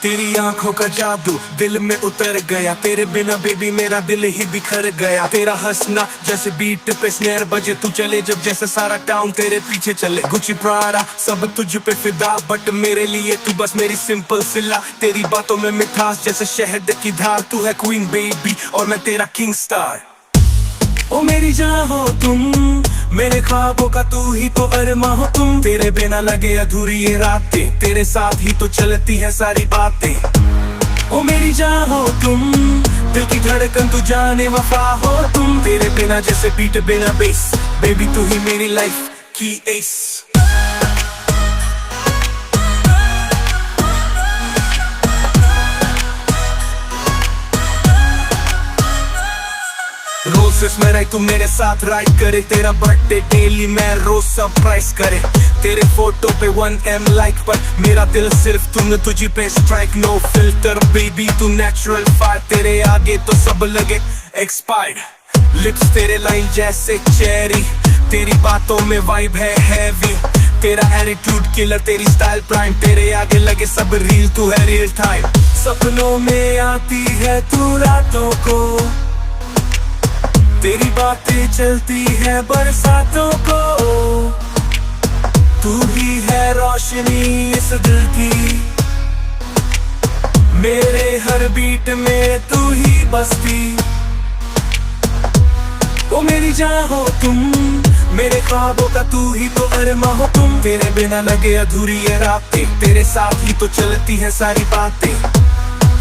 तेरी आंखों का जादू दिल में उतर गया, तेरे बिना बेबी मेरा दिल ही बिखर गया। तेरा हंसना जैसे बीट पे स्नेर बजे, तू चले जब जैसे सारा टाउन तेरे पीछे चले। गुची प्राड़ा सब तुझ पे फिदा, बट मेरे लिए तू बस मेरी सिंपल सिला। तेरी बातों में मिठास जैसे शहद की धार, तू है क्वीन बेबी और मैं तेरा किंग स्टार। ओ मेरी जान हो तुम, मेरे ख्वाबों का तू ही तो अरमा हो तुम। तेरे बिना लगे अधूरी ये रातें, तेरे साथ ही तो चलती है सारी बातें। ओ मेरी जान हो तुम, दिल की धड़कन तू जाने वफा हो तुम। तेरे बिना जैसे बीट बिना बेस, बेबी तू ही मेरी लाइफ की एस। रोज़ में रह तू मेरे साथ राइड करे, तेरा बर्थडे डेली मैं रोज सरप्राइज करे। तेरे फोटो पे 1M लाइक पर मेरा दिल सिर्फ तुमने तुझी पे स्ट्राइक। नो फिल्टर बेबी तू नेचुरल फायर, तेरे आगे तो सब लगे एक्सपायर्ड। लिप्स तेरे लाइन जैसे चेरी, तेरी बातों में वाइब है हैवी। तेरा एटीट्यूड किलर, तेरी स्टाइल प्राइम, तेरे आगे लगे सब रील, तू है रियल टाइम। सपनों में आती है तू रातों को, तेरी बातें चलती है बरसातों को। तू ही है रोशनी इस दिल की, मेरे हर बीट में तू ही बसती। ओ मेरी जान हो तुम, मेरे ख्वाबों का तू ही तो अरमा हो तुम। तेरे बिना लगे अधूरी ये रातें, तेरे साथ ही तो चलती है सारी बातें।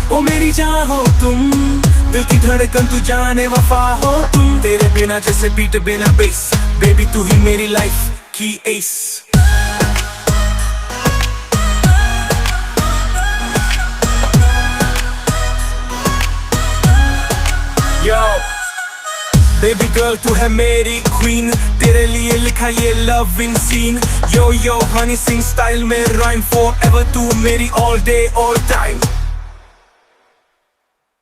ओ मेरी जान हो तुम, दिल की धड़कन तू जाने वफा हो तुम। तेरे बिना जैसे बीट बिना बेस, बेबी तू ही मेरी लाइफ की एस। यो बेबी गर्ल तू है मेरी क्वीन, तेरे लिए लिखा ये लविंग सीन। यो यो हनी सिंह स्टाइल में राइम, फॉर एवर तू मेरी ऑल डे ऑल टाइम।